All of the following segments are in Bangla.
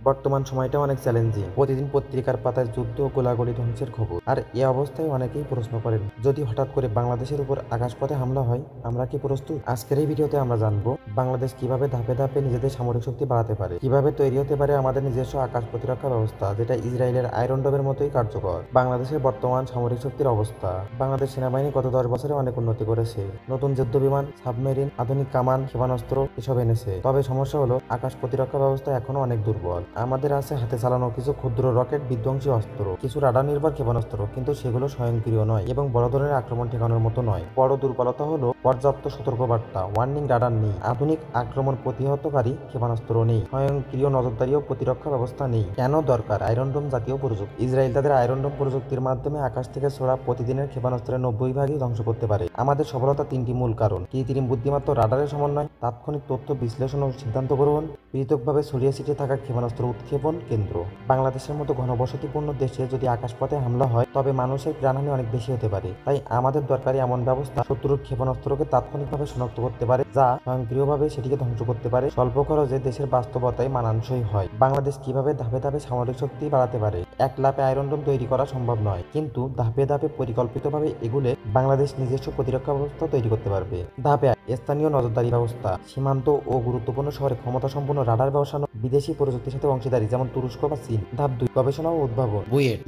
বর্তমান সময়টা অনেক চ্যালেঞ্জিং। প্রতিদিন পত্রিকার পাতায় যুদ্ধ, গোলাগুলি, ধ্বংসের খবর। আর এ অবস্থায় অনেকেই প্রশ্ন করেন, যদি হঠাৎ করে বাংলাদেশের উপর আকাশপথে হামলা হয়, আমরা কি প্রস্তুত? আজকের এই ভিডিওতে আমরা জানবো বাংলাদেশ কিভাবে ধাপে ধাপে নিজেদের সামরিক শক্তি বাড়াতে পারে, কিভাবে তৈরি হতে পারে আমাদের নিজস্ব আকাশ প্রতিরক্ষা ব্যবস্থা যেটা ইসরায়েলের আয়রন ডোমের মতোই কার্যকর, বাংলাদেশের বর্তমান সামরিক শক্তির অবস্থা। বাংলাদেশ সেনাবাহিনী গত 10 বছরে অনেক উন্নতি করেছে, নতুন যুদ্ধ বিমান, সাবমেরিন, আধুনিক কামান, ক্ষেপণাস্ত্র এসব এনেছে। তবে সমস্যা হলো আকাশ প্রতিরক্ষা ব্যবস্থা এখনো অনেক দুর্বল। আমাদের আছে হাতে চালানো কিছু ক্ষুদ্র রকেট, বিধ্বংসী অস্ত্র, কিছু রাডার নির্ভর ক্ষেপণাস্ত্র, কিন্তু সেগুলো স্বয়ংক্রিয় নয় এবং বড় ধরনের আক্রমণ ঠেকানোর মতো নয়। বড় দুর্বলতা হলো পর্যাপ্ত সতর্কবার্তা, ওয়ার্নিং রাডার নেই, আধুনিক আক্রমণ প্রতিহতকারী ক্ষেপণাস্ত্র নেই, স্বয়ংক্রিয় নজরদারি ও প্রতিরক্ষা ব্যবস্থা নেই। কেন দরকার আয়রন ডোম জাতীয় প্রযুক্তি? ইসরায়েল তাদের আয়রন ডোম প্রযুক্তির মাধ্যমে আকাশ থেকে ছোড়া প্রতিদিনের ক্ষেপণাস্ত্রের 90 ভাগই ধ্বংস করতে পারে। আমাদের সফলতা 3টি মূল কারণ: কৃত্রিম বুদ্ধিমত্তা, রাডারের সমন্বয়, তাৎক্ষণিক তথ্য বিশ্লেষণ ও সিদ্ধান্ত গ্রহণ, পৃথকভাবে ছড়িয়ে ছিটিয়ে থাকা ক্ষেপণাস্ত্র উৎক্ষেপণ কেন্দ্র। বাংলাদেশের মতো ঘনবসতিপূর্ণ দেশে যদি আকাশপথে হামলা হয়, তবে মানুষের প্রাণহানি অনেক বেশি হতে পারে। তাই আমাদের দরকারি এমন ব্যবস্থা শত্রুর ক্ষেপণাস্ত্রকে তাৎক্ষণিকভাবে শনাক্ত করতে পারে, যা স্বয়ংক্রিয়ভাবে সেটিকে ধ্বংস করতে পারে, স্বল্প খরচে দেশের বাস্তবতায় মানানসই হয়। বাংলাদেশ কিভাবে ধাপে ধাপে সামরিক শক্তি বাড়াতে পারে? এক লাফে আয়রন ডোম তৈরি করা সম্ভব নয়, কিন্তু ধাপে ধাপে পরিকল্পিতভাবে এগুলে বাংলাদেশ নিজস্ব প্রতিরক্ষা ব্যবস্থা তৈরি করতে পারবে। ধাপে স্থানীয় নজরদারি ব্যবস্থা, সীমান্ত ও গুরুত্বপূর্ণ শহরে ক্ষমতা সম্পন্ন রাডার বসানো, বিদেশি প্রযুক্তির সাথে অংশীদারি যেমন তুরস্ক বা চীন। ধাপ 2, গবেষণা ও উদ্ভাবন, বুয়েট,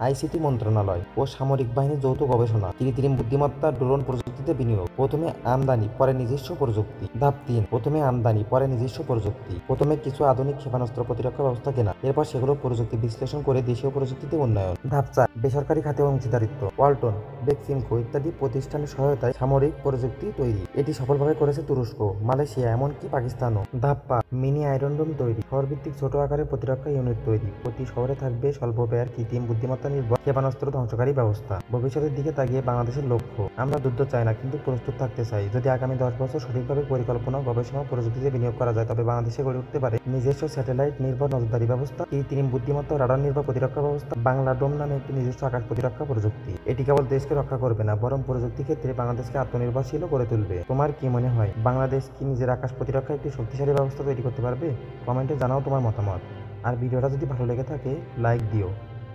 আইসিটি মন্ত্রণালয় ও সামরিক বাহিনীর যৌথ গবেষণা, কৃত্রিম বুদ্ধিমত্তা, ড্রোন প্রযুক্তিতে বিনিয়োগ। প্রথমে আমদানি, পরে নিজস্ব প্রযুক্তি। ধাপ 3, প্রথমে আমদানি, পরে নিজস্ব প্রযুক্তি। প্রথমে কিছু আধুনিক ক্ষেপণাস্ত্র প্রতিরক্ষা ব্যবস্থা কেনা, এরপর সেগুলো প্রযুক্তি বিশ্লেষণ করে দেশীয় প্রযুক্তিতে উন্নয়ন। ধাপ 4, বেসরকারি খাতে অংশীদারিত্ব, ওয়ালটন, বেক্সিমকো ইত্যাদি প্রতিষ্ঠানের সহায়তায় সামরিক প্রযুক্তি তৈরি। এটি সফলভাবে করেছে তুরস্ক, মালয়েশিয়া, এমনকি পাকিস্তানও। ধাপ 5, মিনি আয়রন ডোম তৈরি, শহরভিত্তিক ছোট আকারের প্রতিরক্ষা ইউনিট তৈরি। প্রতি শহরে থাকবে স্বল্প ব্যয়ের কৃত্রিম বুদ্ধিমত্তা নির্ভর ক্ষেপণাস্ত্র ধ্বংসকারী ব্যবস্থা। ভবিষ্যতের দিকে তাকিয়ে বাংলাদেশের লক্ষ্য, আমরা যুদ্ধ চাই না, কিন্তু প্রস্তুত থাকতে চাই। যদি আগামী 10 বছর সঠিকভাবে পরিকল্পনা, গবেষণা ও প্রযুক্তিতে বিনিয়োগ করা যায়, তবে বাংলাদেশে গড়ে উঠতে পারে নিজস্ব স্যাটেলাইট নির্ভর নজরদারি ব্যবস্থা, কৃত্রিম বুদ্ধিমত্তা ও রাডার নির্ভর প্রতিরক্ষা ব্যবস্থা, বাংলা ডোম নামে একটি নিজস্ব আকাশ প্রতিরক্ষা প্রযুক্তি। এটি কেবল দেশকে রক্ষা করবে না, বরং প্রযুক্তি ক্ষেত্রে বাংলাদেশকে আত্মনির্ভরশীল করে তুলবে। তোমার কি মনে হয়, বাংলাদেশ কি নিজের আকাশ প্রতিরক্ষা একটি শক্তিশালী ব্যবস্থা তৈরি করতে পারবে? কমেন্টে জানাও তোমার মতামত। আর ভিডিওটা যদি ভালো লেগে থাকে, লাইক দিও,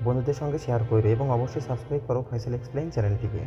বন্ধুদের সঙ্গে শেয়ার করো এবং অবশ্যই সাবস্ক্রাইব করো ফয়সাল এক্সপ্লেইন চ্যানেলটিকে।